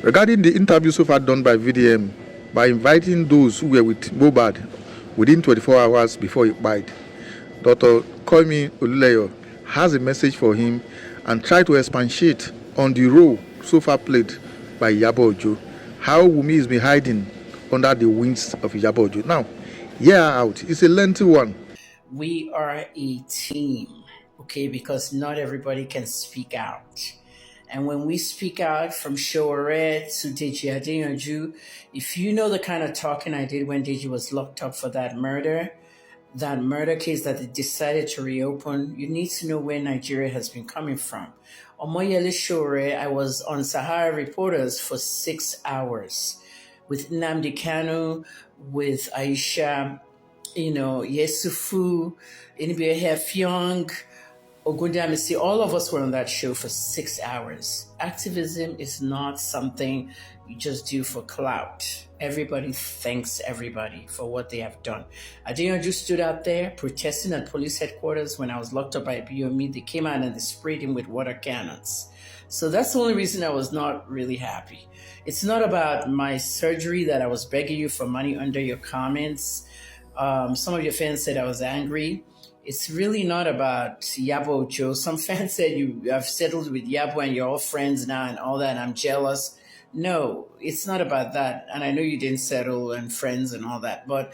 Regarding the interview so far done by VDM, by inviting those who were with mohbad within 24 hours before he died, Dr. Kemi Oluloyo has a message for him and try to expatiate on the role so far played by Iyabo. How Wunmi has been hiding under the wings of Iyabo. Now, out. It's a lengthy one. We are a team, okay, because not everybody can speak out. And when we speak out from Showore to Deji Adeyanju, if you know the kind of talking I did when Deji was locked up for that murder case that they decided to reopen, you need to know where Nigeria has been coming from. Omoyele Showore, I was on Sahara Reporters for 6 hours with Nnamdi Kanu, with Aisha, Yesufu, Inibia Hefyong, Ogundamisi, all of us were on that show for 6 hours. Activism is not something you just do for clout. Everybody thanks everybody for what they have done. Adeyanju stood out there protesting at police headquarters when I was locked up by BOME. They came out and they sprayed him with water cannons. So that's the only reason I was not really happy. It's not about my surgery that I was begging you for money under your comments. Some of your fans said I was angry. It's really not about Iyabo Joe. Some fans said you have settled with Iyabo and you're all friends now and all that, and I'm jealous. No, it's not about that. And I know you didn't settle and friends and all that. But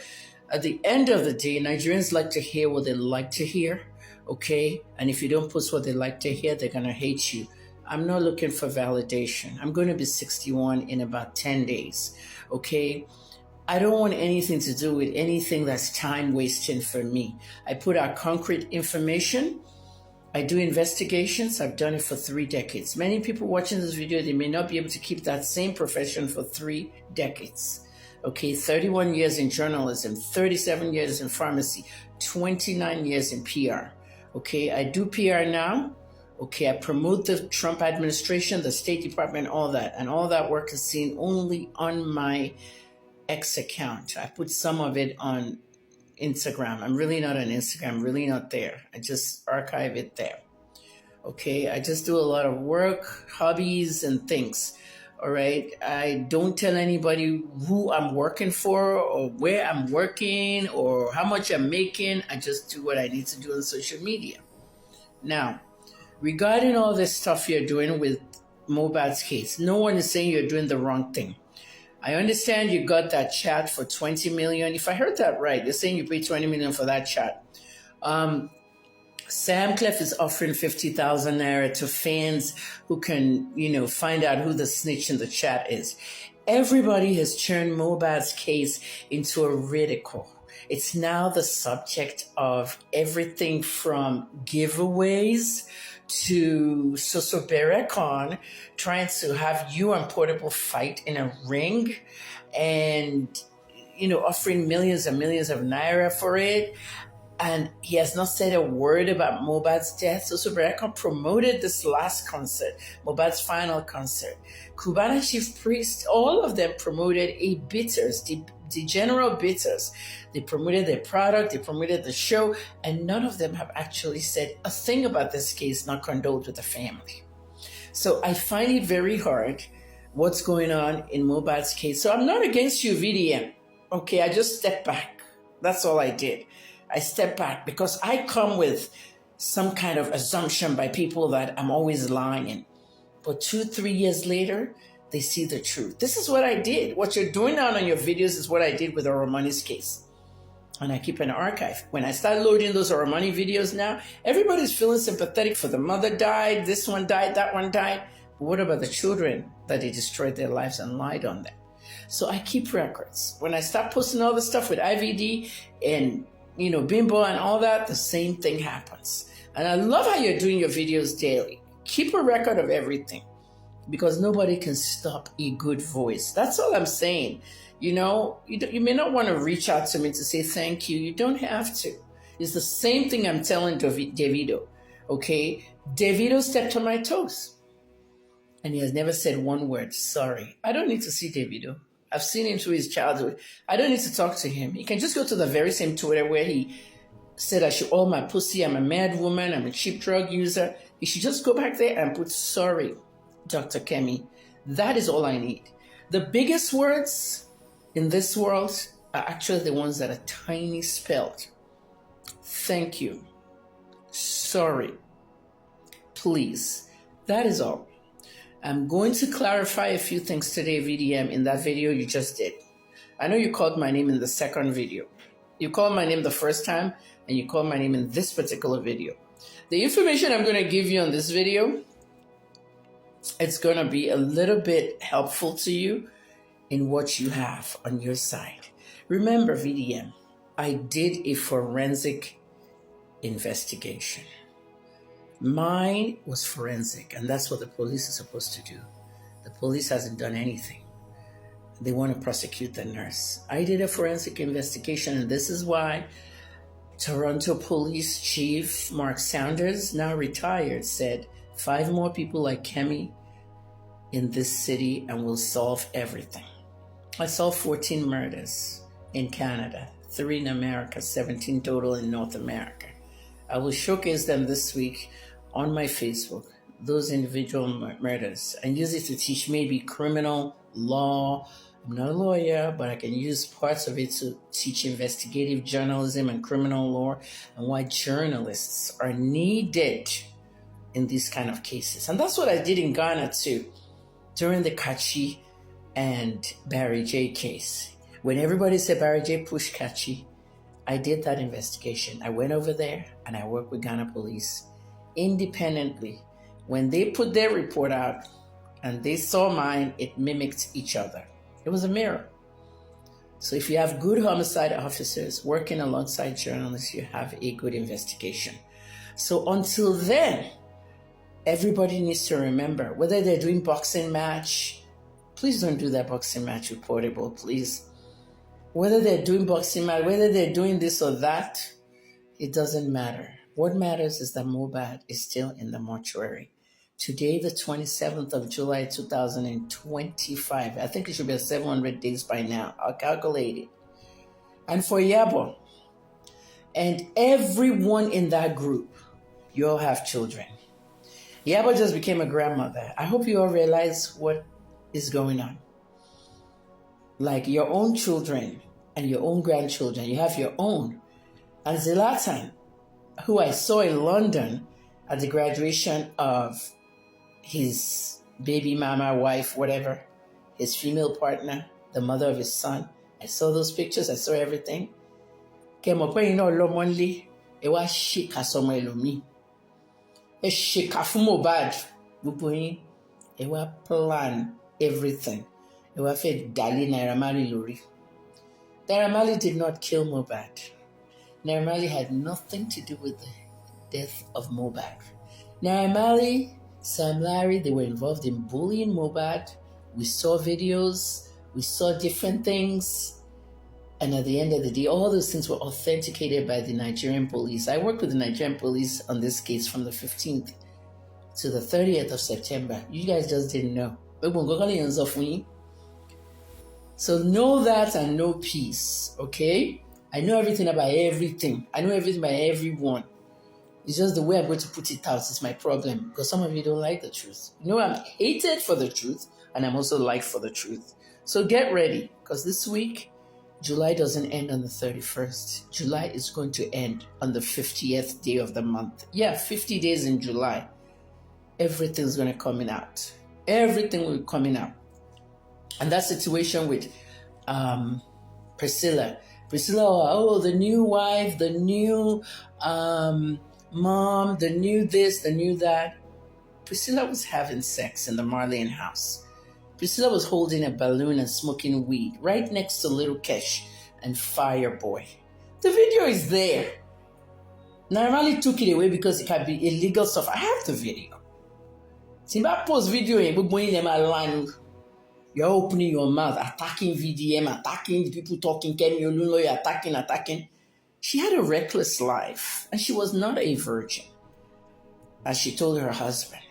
at the end of the day, Nigerians like to hear what they like to hear, okay? And if you don't post what they like to hear, they're going to hate you. I'm not looking for validation. I'm going to be 61 in about 10 days, okay? I don't want anything to do with anything that's time wasting for me. I put out concrete information. I do investigations. I've done it for 3 decades. Many people watching this video, they may not be able to keep that same profession for 3 decades. Okay, 31 years in journalism, 37 years in pharmacy, 29 years in PR. Okay, I do PR now. Okay, I promote the Trump administration, the State Department, all that. And all that work is seen only on my X account. I put some of it on Instagram. I'm really not on Instagram. I'm really not there. I just archive it there. Okay, I just do a lot of work, hobbies, and things. All right, I don't tell anybody who I'm working for or where I'm working or how much I'm making. I just do what I need to do on social media. Now, regarding all this stuff you're doing with mohbad's case, no one is saying you're doing the wrong thing. I understand you got that chat for 20 million. If I heard that right, they're saying you paid 20 million for that chat. Sam Clef is offering 50,000 naira to fans who can, find out who the snitch in the chat is. Everybody has turned mohbad's case into a ridicule. It's now the subject of everything from giveaways to Soso Berekon trying to have you and Portable fight in a ring and, offering millions and millions of naira for it. And he has not said a word about mohbad's death. Soso Berekon promoted this last concert, mohbad's final concert. Cubana Chief Priest, all of them promoted a bitters, the general bitters. They promoted their product, they promoted the show, and none of them have actually said a thing about this case, not condoled with the family. So I find it very hard what's going on in mohbad's case. So I'm not against you, VDM. Okay, I just stepped back. That's all I did. I stepped back because I come with some kind of assumption by people that I'm always lying. But 2-3 years later, they see the truth. This is what I did. What you're doing now on your videos is what I did with Oromani's case. And I keep an archive. When I start loading those Oromani videos now, everybody's feeling sympathetic for the mother died, this one died, that one died. But what about the children that they destroyed their lives and lied on them? So I keep records. When I start posting all the stuff with IVD and, Bimbo and all that, the same thing happens. And I love how you're doing your videos daily. Keep a record of everything because nobody can stop a good voice. That's all I'm saying. You may not want to reach out to me to say thank you. You don't have to. It's the same thing I'm telling Davido, okay? Davido stepped on my toes. And he has never said one word, sorry. I don't need to see Davido. I've seen him through his childhood. I don't need to talk to him. He can just go to the very same Twitter where he said I should oil my pussy, I'm a mad woman, I'm a cheap drug user. You should just go back there and put sorry, Dr. Kemi. That is all I need. The biggest words in this world are actually the ones that are tiny spelled. Thank you. Sorry. Please. That is all. I'm going to clarify a few things today, VDM, in that video you just did. I know you called my name in the second video. You called my name the first time, and you called my name in this particular video. The information I'm going to give you on this video, it's going to be a little bit helpful to you in what you have on your side. Remember, VDM, I did a forensic investigation. Mine was forensic, and that's what the police is supposed to do. The police hasn't done anything. They want to prosecute the nurse. I did a forensic investigation, and this is why Toronto Police Chief Mark Saunders, now retired, said 5 more people like Kemi in this city and we'll solve everything. I solved 14 murders in Canada, 3 in America, 17 total in North America. I will showcase them this week on my Facebook, those individual murders, and use it to teach maybe criminal law. I'm not a lawyer, but I can use parts of it to teach investigative journalism and criminal law and why journalists are needed in these kind of cases. And that's what I did in Ghana too, during the Kachi and Barry J case. When everybody said Barry J pushed Kachi, I did that investigation. I went over there and I worked with Ghana police independently. When they put their report out and they saw mine, it mimicked each other. It was a mirror. So if you have good homicide officers working alongside journalists, you have a good investigation. So until then, everybody needs to remember, whether they're doing boxing match, please don't do that boxing match with Portable, please. Whether they're doing boxing match, whether they're doing this or that, it doesn't matter. What matters is that mohbad is still in the mortuary. Today, the 27th of July, 2025. I think it should be 700 days by now. I'll calculate it. And for Iyabo and everyone in that group, you all have children. Iyabo just became a grandmother. I hope you all realize what is going on. Like your own children and your own grandchildren, you have your own. And Zlatan, who I saw in London at the graduation of his baby mama, wife, whatever, his female partner, the mother of his son. I saw those pictures. I saw everything. Mohbad. Plan everything. Naira Marley did not kill Mohbad. Naira Marley had nothing to do with the death of Mohbad. Naira Marley, Sam Larry, they were involved in bullying Mohbad. We saw videos, we saw different things. And at the end of the day, all those things were authenticated by the Nigerian police. I worked with the Nigerian police on this case from the 15th to the 30th of September. You guys just didn't know. So know that and know peace, okay? I know everything about everything. I know everything about everyone. It's just the way I'm going to put it out is my problem, because some of you don't like the truth. You know, I'm hated for the truth, and I'm also liked for the truth. So get ready, because this week, July doesn't end on the 31st. July is going to end on the 50th day of the month. Yeah, 50 days in July. Everything's going to come out. Everything will be coming out. And that situation with Priscilla, oh, the new wife, the new mom, the new this, the new that. Priscilla was having sex in the Marleyan house. Priscilla was holding a balloon and smoking weed right next to Little Kesh and Fireboy. The video is there. Naira Marley took it away because it can be illegal stuff. I have the video. Simba post video you're opening your mouth, attacking VDM, attacking people talking, kemi, oluloyo, attacking. She had a reckless life, and she was not a virgin, as she told her husband.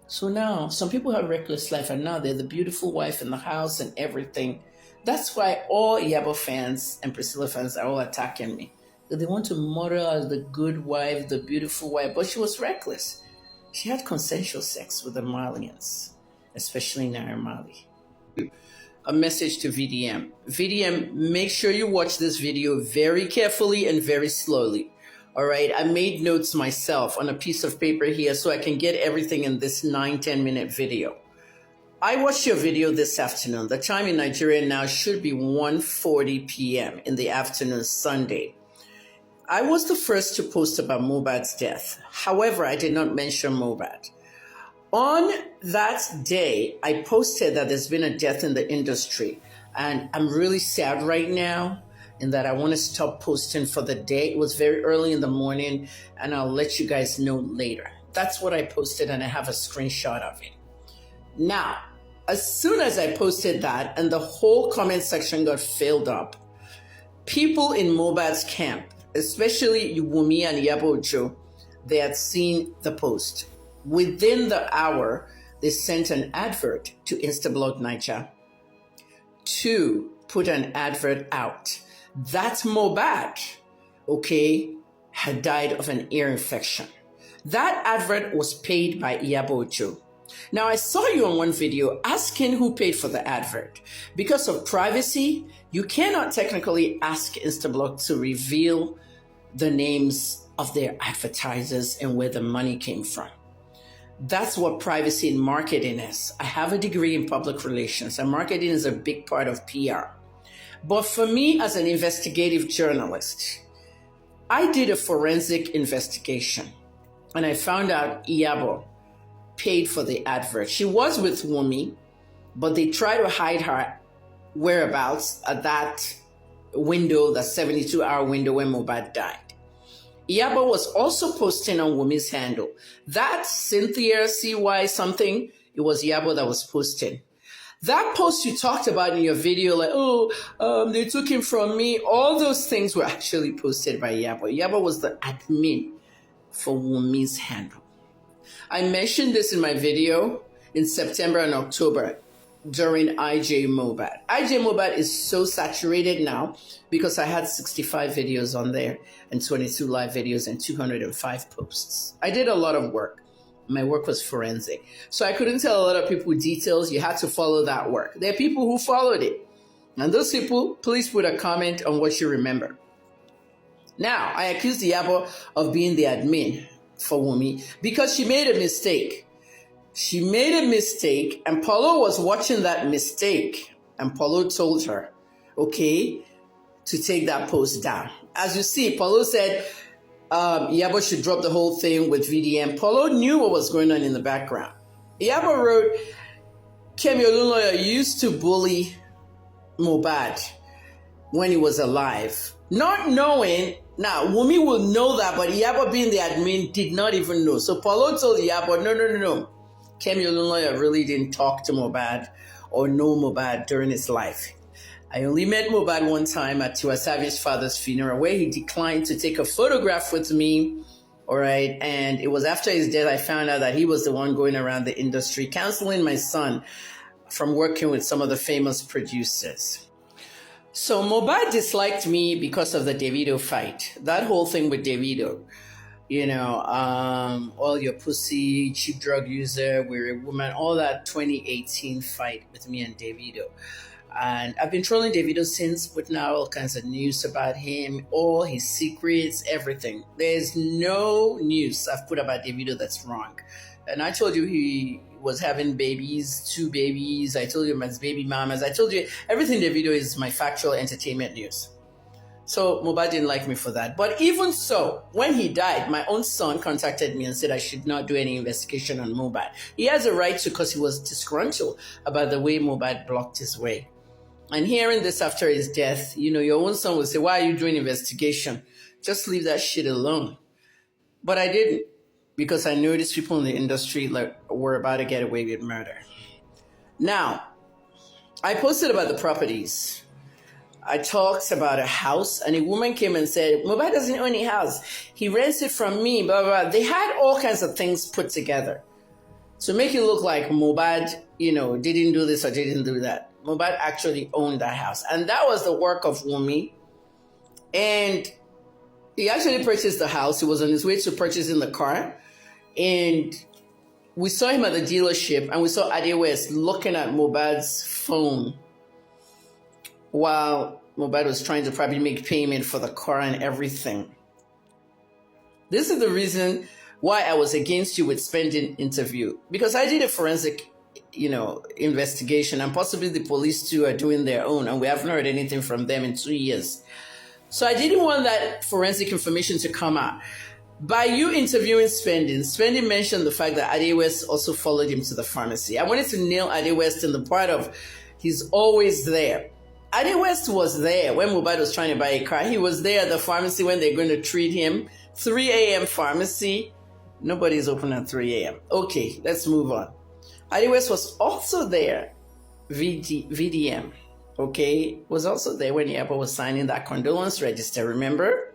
So now, some people have reckless life, and now they're the beautiful wife in the house and everything. That's why all Iyabo fans and Priscilla fans are all attacking me. They want to model as the good wife, the beautiful wife, but she was reckless. She had consensual sex with the Marleyans. especially Naira Marley. A message to VDM. VDM, make sure you watch this video very carefully and very slowly. All right, I made notes myself on a piece of paper here so I can get everything in this 9-10 minute video. I watched your video this afternoon. The time in Nigeria now should be 1:40 p.m. in the afternoon, Sunday. I was the first to post about Mohbad's death. However, I did not mention Mohbad. On that day, I posted that there's been a death in the industry, and I'm really sad right now in that I want to stop posting for the day. It was very early in the morning, and I'll let you guys know later. That's what I posted, and I have a screenshot of it. Now, as soon as I posted that and the whole comment section got filled up, people in Mohbad's camp, especially Wunmi and Iyabo, they had seen the post. Within the hour, they sent an advert to Instablog Niger to put an advert out that Mohbad, okay, had died of an ear infection. That advert was paid by Iyabo. Now, I saw you on one video asking who paid for the advert. Because of privacy, you cannot technically ask Instablog to reveal the names of their advertisers and where the money came from. That's what privacy in marketing is. I have a degree in public relations, and marketing is a big part of PR. But for me, as an investigative journalist, I did a forensic investigation, and I found out Iyabo paid for the advert. She was with Wunmi, but they tried to hide her whereabouts at that window, the 72-hour window when Mohbad died. Iyabo was also posting on Wunmi's handle. That Cynthia CY something, it was Iyabo that was posting. That post you talked about in your video, like, they took him from me, all those things were actually posted by Iyabo. Iyabo was the admin for Wunmi's handle. I mentioned this in my video in September and October during IJ Mohbad. IJ Mohbad is so saturated now because I had 65 videos on there and 22 live videos and 205 posts. I did a lot of work. My work was forensic. So I couldn't tell a lot of people details. You had to follow that work. There are people who followed it. And those people, please put a comment on what you remember. Now, I accused Iyabo of being the admin for Wunmi because she made a mistake. She made a mistake, and Paulo was watching that mistake, and Paulo told her, okay, to take that post down. As you see, Paulo said Iyabo should drop the whole thing with VDM. Paulo knew what was going on in the background. Iyabo wrote, Kemi Oluloyo used to bully Mohbad when he was alive. Not knowing, now Wunmi will know that, but Iyabo being the admin did not even know. So Paulo told Iyabo, no. Kemi Oluloyo really didn't talk to Mohbad or know Mohbad during his life. I only met Mohbad one time at Tiwa Savage's father's funeral where he declined to take a photograph with me, all right? And it was after his death I found out that he was the one going around the industry counseling my son from working with some of the famous producers. So Mohbad disliked me because of the Davido fight, that whole thing with Davido. You know, all your pussy, cheap drug user, we're a woman, all that 2018 fight with me and Davido. And I've been trolling Davido since, putting out all kinds of news about him, all his secrets, everything. There's no news I've put about Davido that's wrong. And I told you he was having babies, 2 babies. I told you his baby mamas. I told you everything Davido is my factual entertainment news. So Mohbad didn't like me for that. But even so, when he died, my own son contacted me and said I should not do any investigation on Mohbad. He has a right to because he was disgruntled about the way Mohbad blocked his way. And hearing this after his death, you know, your own son will say, why are you doing investigation? Just leave that shit alone. But I didn't, because I noticed people in the industry were about to get away with murder. Now, I posted about the properties. I talked about a house, and a woman came and said, Mohbad doesn't own a house. He rents it from me, blah, blah, blah. They had all kinds of things put together to make it look like Mohbad, you know, didn't do this or didn't do that. Mohbad actually owned that house. And that was the work of Wunmi. And he actually purchased the house. He was on his way to purchasing the car. And we saw him at the dealership, and we saw Ade West looking at Mohbad's phone while Mohbad was trying to probably make payment for the car and everything. This is the reason why I was against you with spending interview, because I did a forensic, investigation, and possibly the police too are doing their own, and we haven't heard anything from them in 2 years. So I didn't want that forensic information to come out. By you interviewing Spending mentioned the fact that Ade West also followed him to the pharmacy. I wanted to nail Ade West in the part of he's always there. Ade West was there when Mohbad was trying to buy a car. He was there at the pharmacy when they're going to treat him. 3 a.m. pharmacy. Nobody's open at 3 a.m. Okay, let's move on. Ade West was also there. VDM, okay, was also there when Iyabo was signing that condolence register, remember?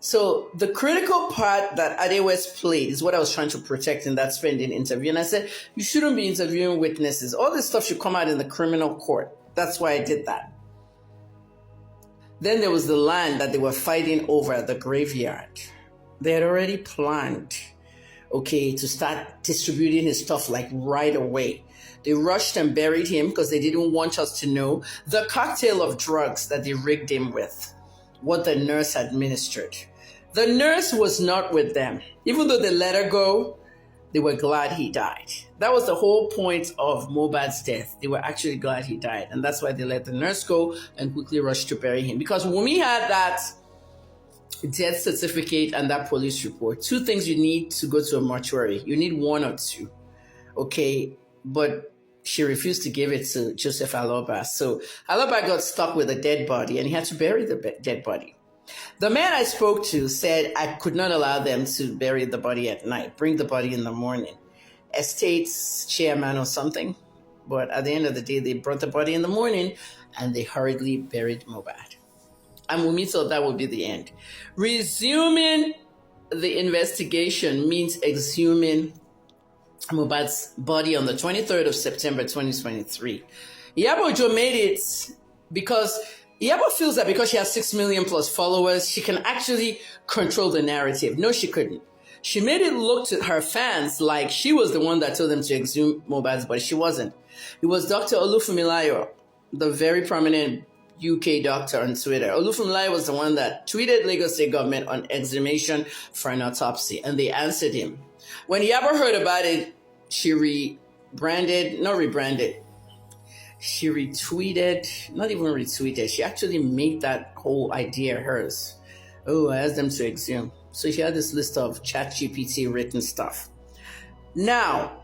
So the critical part that Ade West played is what I was trying to protect in that Spending interview. And I said, you shouldn't be interviewing witnesses. All this stuff should come out in the criminal court. That's why I did that. Then there was the land that they were fighting over at the graveyard. They had already planned, okay, to start distributing his stuff like right away. They rushed and buried him because they didn't want us to know the cocktail of drugs that they rigged him with, what the nurse administered. The nurse was not with them. Even though they let her go, they were glad he died. That was the whole point of Mohbad's death. They were actually glad he died. And that's why they let the nurse go and quickly rushed to bury him. Because Wunmi had that death certificate and that police report. 2 things you need to go to a mortuary. You need 1 or 2. Okay, but she refused to give it to Joseph Aloba. So Aloba got stuck with a dead body and he had to bury the dead body. The man I spoke to said I could not allow them to bury the body at night, bring the body in the morning. Estate's chairman or something. But at the end of the day, they brought the body in the morning and they hurriedly buried Mohbad. And Wunmi thought that would be the end. Resuming the investigation means exhuming Mohbad's body on the 23rd of September 2023. Iyabo Ojo made it because Iyabo feels that because she has 6 million plus followers, she can actually control the narrative. No, she couldn't. She made it look to her fans like she was the one that told them to exhume Mohbad's body. She wasn't. It was Dr. oluloyo, the very prominent UK doctor on Twitter. Olufunmilayo was the one that tweeted Lagos State government on exhumation for an autopsy, and they answered him. When Iyabo heard about it, she retweeted, not even retweeted, she actually made that whole idea hers. Oh, I asked them to exhume. So she had this list of ChatGPT written stuff. Now,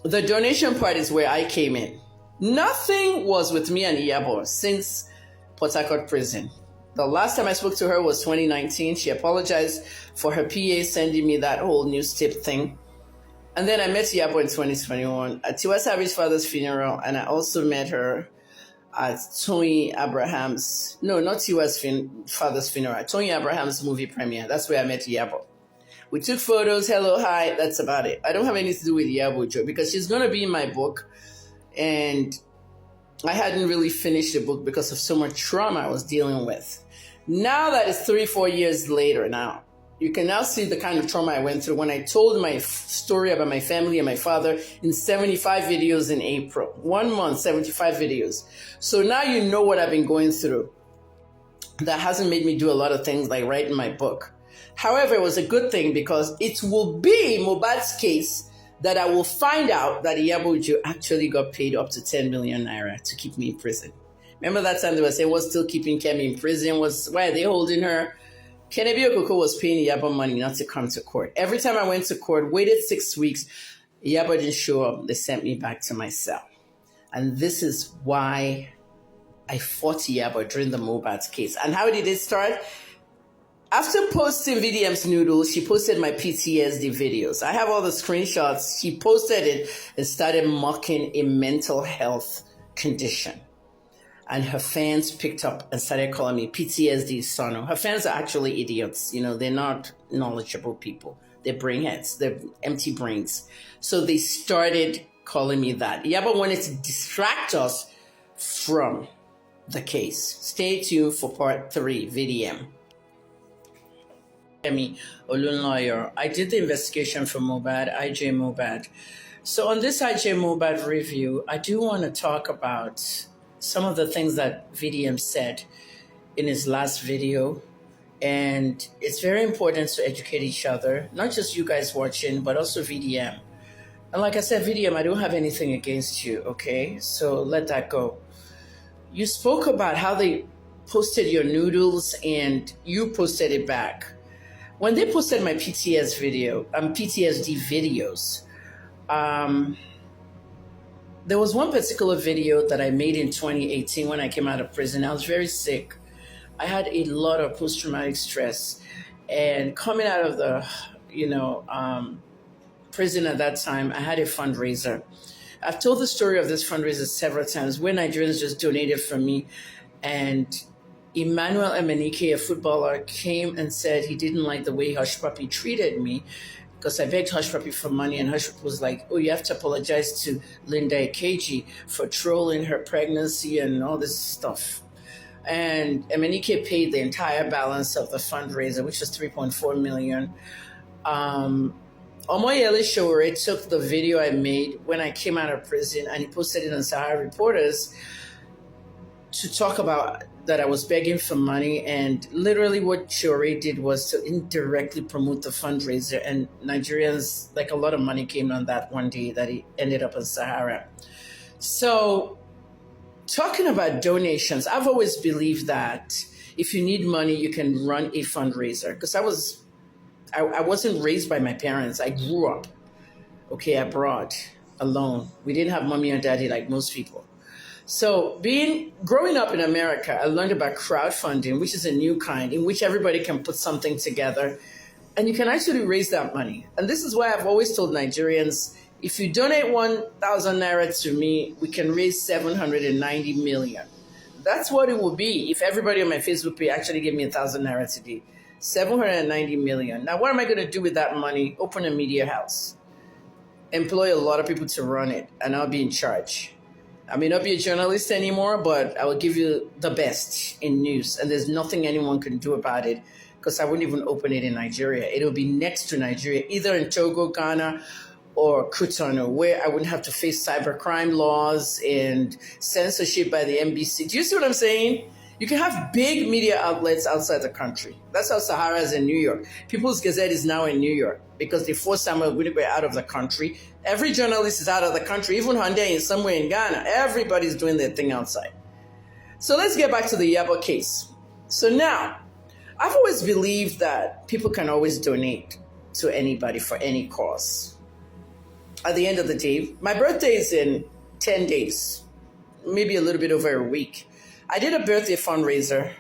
the donation part is where I came in. Nothing was with me and Iyabo since Port Harcourt prison. The last time I spoke to her was 2019. She apologized for her PA sending me that whole news tip thing. And then I met Iyabo in 2021 at Tiwa Savage's father's funeral, and I also met her at Tony Abraham's, no, not Tiwa's father's funeral, Tony Abraham's movie premiere. That's where I met Iyabo. We took photos, hello, hi, that's about it. I don't have anything to do with Iyabo Ojo because she's going to be in my book, and I hadn't really finished the book because of so much trauma I was dealing with. Now that it's 3-4 years later now, you can now see the kind of trauma I went through when I told my story about my family and my father in 75 videos in April. 1 month, 75 videos. So now you know what I've been going through. That hasn't made me do a lot of things like writing my book. However, it was a good thing because it will be Mohbad's case that I will find out that Iyabo Ojo actually got paid up to 10 million naira to keep me in prison. Remember that time they were saying, what's still keeping Kemi in prison? Why are they holding her? Kennedy Okoko was paying Iyabo money not to come to court. Every time I went to court, waited 6 weeks, Iyabo didn't show up. They sent me back to my cell. And this is why I fought Iyabo during the Mohbad case. And how did it start? After posting VDM's noodles, she posted my PTSD videos. I have all the screenshots. She posted it and started mocking a mental health condition. And her fans picked up and started calling me PTSD Sono. Her fans are actually idiots. You know, they're not knowledgeable people. They're brainheads. They're empty brains. So they started calling me that. Iyabo wanted to distract us from the case. Stay tuned for part 3, VDM. kemi, oluloyo. I did the investigation for mohbad, ij mohbad. So on this ij mohbad review, I do want to talk about some of the things that VDM said in his last video. And it's very important to educate each other, not just you guys watching, but also VDM. And like I said, VDM, I don't have anything against you, okay? So let that go. You spoke about how they posted your noodles and you posted it back. When they posted my PTSD videos, there was one particular video that I made in 2018 when I came out of prison. I was very sick. I had a lot of post-traumatic stress, and coming out of the, prison at that time, I had a fundraiser. I've told the story of this fundraiser several times where Nigerians just donated for me, and Emmanuel Emenike, a footballer, came and said he didn't like the way Hush Puppy treated me because I begged Hush Puppy for money, and Hush Puppy was like, oh, you have to apologize to Linda Ikeji for trolling her pregnancy and all this stuff. And Emenike paid the entire balance of the fundraiser, which was 3.4 million. Omoyele Showore took the video I made when I came out of prison and he posted it on Sahara Reporters to talk about that I was begging for money. And literally what Showore did was to indirectly promote the fundraiser. And Nigerians, like a lot of money came on that one day that he ended up in Sahara. So talking about donations, I've always believed that if you need money, you can run a fundraiser. Because I wasn't raised by my parents. I grew up, abroad, alone. We didn't have mommy or daddy like most people. So growing up in America, I learned about crowdfunding, which is a new kind in which everybody can put something together and you can actually raise that money. And this is why I've always told Nigerians, if you donate 1,000 naira to me, we can raise 790 million. That's what it will be if everybody on my Facebook page actually gave me 1,000 naira today. 790 million. Now, what am I going to do with that money? Open a media house. Employ a lot of people to run it, and I'll be in charge. I may not be a journalist anymore, but I will give you the best in news, and there's nothing anyone can do about it because I wouldn't even open it in Nigeria. It'll be next to Nigeria, either in Togo, Ghana, or Cotonou, where I wouldn't have to face cybercrime laws and censorship by the NBC. Do you see what I'm saying? You can have big media outlets outside the country. That's how Sahara is in New York. People's Gazette is now in New York because they forced Samuel Guinea out of the country. Every journalist is out of the country, even Hyundai is somewhere in Ghana. Everybody's doing their thing outside. So let's get back to the iyabo case. So now, I've always believed that people can always donate to anybody for any cause. At the end of the day, my birthday is in 10 days, maybe a little bit over a week. I did a birthday fundraiser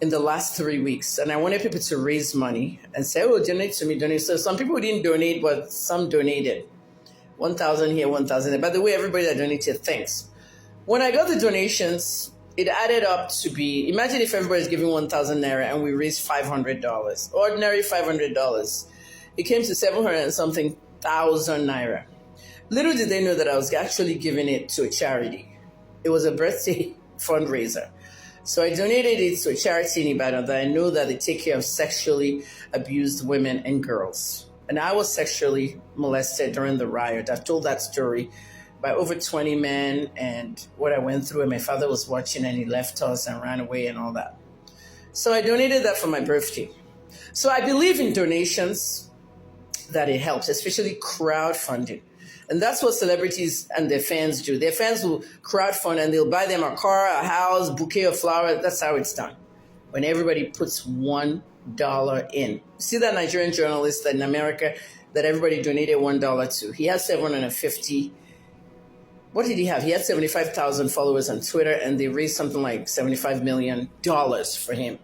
in the last 3 weeks, and I wanted people to raise money and say, oh, donate to me, donate. So some people didn't donate, but some donated. 1,000 here, 1,000 there. By the way, everybody that donated, thanks. When I got the donations, it added up to be, imagine if everybody's giving 1,000 naira and we raised $500, ordinary $500. It came to 700 and something thousand naira. Little did they know that I was actually giving it to a charity. It was a birthday fundraiser. So I donated it to a charity in Ibadan that I know that they take care of sexually abused women and girls. And I was sexually molested during the riot. I've told that story by over 20 men and what I went through, and my father was watching and he left us and ran away and all that. So I donated that for my birthday. So I believe in donations, that it helps, especially crowdfunding. And that's what celebrities and their fans do. Their fans will crowdfund and they'll buy them a car, a house, bouquet of flowers. That's how it's done. When everybody puts $1 in. See that Nigerian journalist in America that everybody donated $1 to? He has 750. What did he have? He had 75,000 followers on Twitter and they raised something like $75 million for him.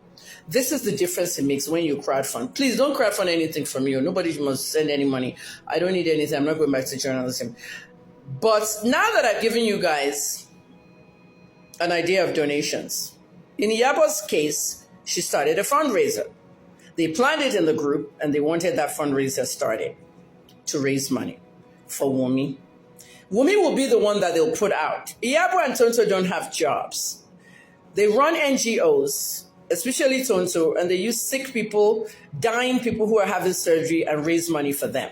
This is the difference it makes when you crowdfund. Please don't crowdfund anything from you. Nobody must send any money. I don't need anything. I'm not going back to journalism. But now that I've given you guys an idea of donations, in Iyabo's case, she started a fundraiser. They planned it in the group and they wanted that fundraiser started to raise money for Wumi. Wumi will be the one that they'll put out. Iyabo and Tonto don't have jobs. They run NGOs. especially Tonto, and they use sick people, dying people who are having surgery and raise money for them.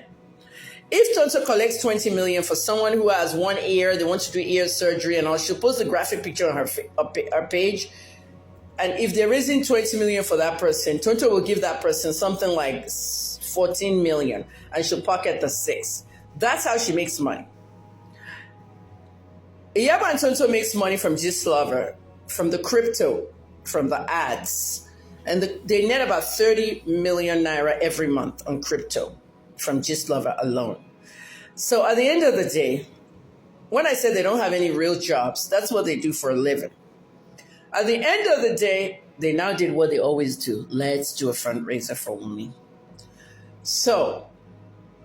If Tonto collects 20 million for someone who has one ear, they want to do ear surgery and all, she'll post a graphic picture on her page. And if they're raising 20 million for that person, Tonto will give that person something like 14 million and she'll pocket the 6. That's how she makes money. Iyabo and Tonto makes money from Gistlover, from the crypto, from the ads. And they net about 30 million naira every month on crypto from Gistlover alone. So at the end of the day, when I said they don't have any real jobs, that's what they do for a living. At the end of the day, they now did what they always do. Let's do a fundraiser for Wunmi. So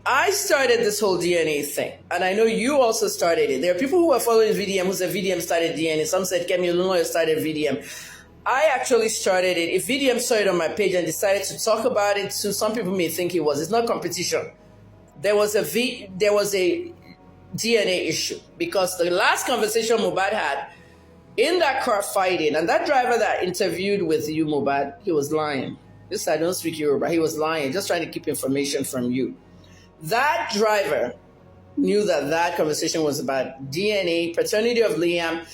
I started this whole DNA thing, and I know you also started it. There are people who are following VDM who said VDM started DNA. Some said Kemi oluloyo started VDM. I actually started it. If VDM saw it on my page and decided to talk about it, so some people may think it was. It's not competition. There was a DNA issue because the last conversation Mohbad had in that car fighting, and that driver that interviewed with you, Mohbad, he was lying. This I don't speak Yoruba. He was lying, just trying to keep information from you. That driver knew that conversation was about DNA, paternity of Liam,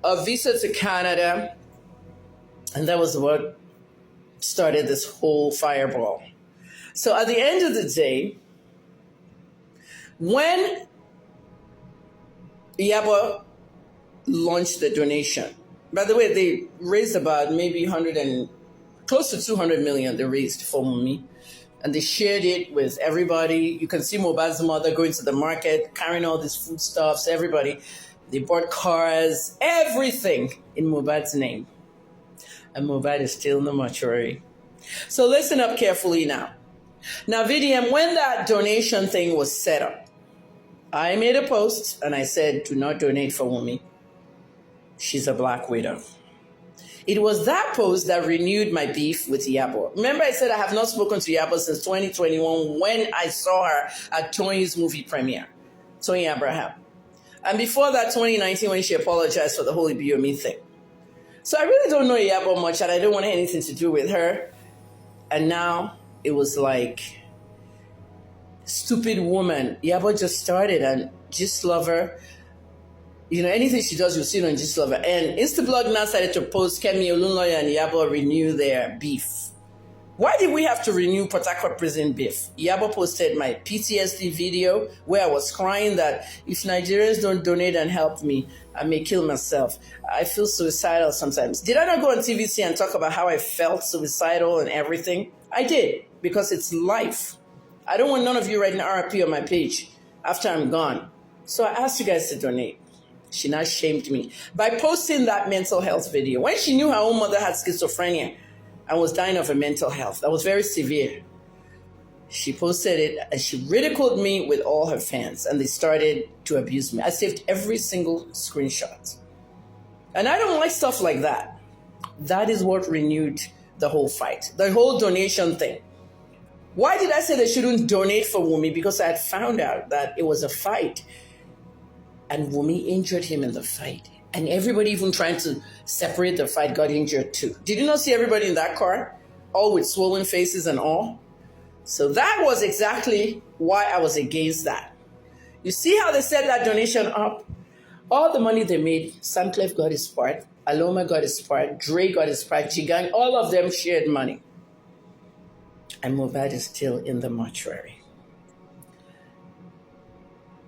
a visa to Canada, and that was what started this whole fireball. So at the end of the day, when Iyabo launched the donation, by the way, they raised about maybe close to 200 million they raised for Wunmi. And they shared it with everybody. You can see Mohbad's mother going to the market, carrying all these foodstuffs, everybody. They bought cars, everything in Mohbad's name. And Mohbad is still in the mortuary. So listen up carefully now. Now, VDM, when that donation thing was set up, I made a post and I said, do not donate for Wunmi. She's a black widow. It was that post that renewed my beef with Iyabo. Remember I said I have not spoken to Iyabo since 2021 when I saw her at Tony's movie premiere, Tony Abraham. And before that, 2019, when she apologized for the whole Ibiomi thing. So I really don't know Iyabo much and I don't want anything to do with her. And now it was like, stupid woman. Iyabo just started and Gistlover. You know, anything she does, you'll see it on Gistlover. And Instablog now started to post Kemi oluloyo and Iyabo renew their beef. Why did we have to renew Port Harcourt prison beef? Iyabo posted my PTSD video where I was crying that if Nigerians don't donate and help me, I may kill myself. I feel suicidal sometimes. Did I not go on TVC and talk about how I felt suicidal and everything? I did, because it's life. I don't want none of you writing RIP on my page after I'm gone. So I asked you guys to donate. She now shamed me by posting that mental health video when she knew her own mother had schizophrenia and was dying of a mental health. That was very severe. She posted it and she ridiculed me with all her fans and they started to abuse me. I saved every single screenshot. And I don't like stuff like that. That is what renewed the whole fight, the whole donation thing. Why did I say they shouldn't donate for Wunmi? Because I had found out that it was a fight. And Wunmi injured him in the fight. And everybody even trying to separate the fight got injured too. Did you not see everybody in that car? All with swollen faces and all? So that was exactly why I was against that. You see how they set that donation up? All the money they made, Samclef got his part, Aloma got his part, Dre got his part, Chigang, all of them shared money. And Mohbad is still in the mortuary.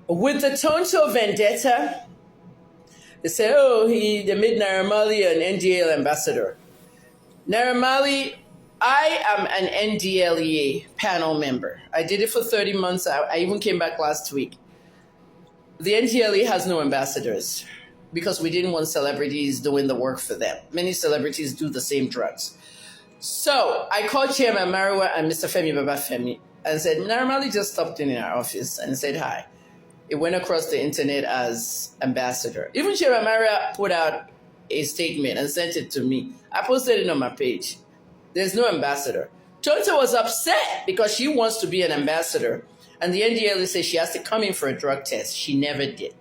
With the Tonto vendetta, they said, they made Naira Marley an NDL ambassador. Naira Marley, I am an NDLEA panel member. I did it for 30 months. I even came back last week. The NDLEA has no ambassadors because we didn't want celebrities doing the work for them. Many celebrities do the same drugs. So I called Chairman Mariwa and Mr. Femi Babafemi and said, Naira Marley just stopped in our office and said hi. It went across the internet as ambassador. Even Chairman Mariwa put out a statement and sent it to me. I posted it on my page. There's no ambassador. Tonto was upset because she wants to be an ambassador. And the NDLEA says she has to come in for a drug test. She never did.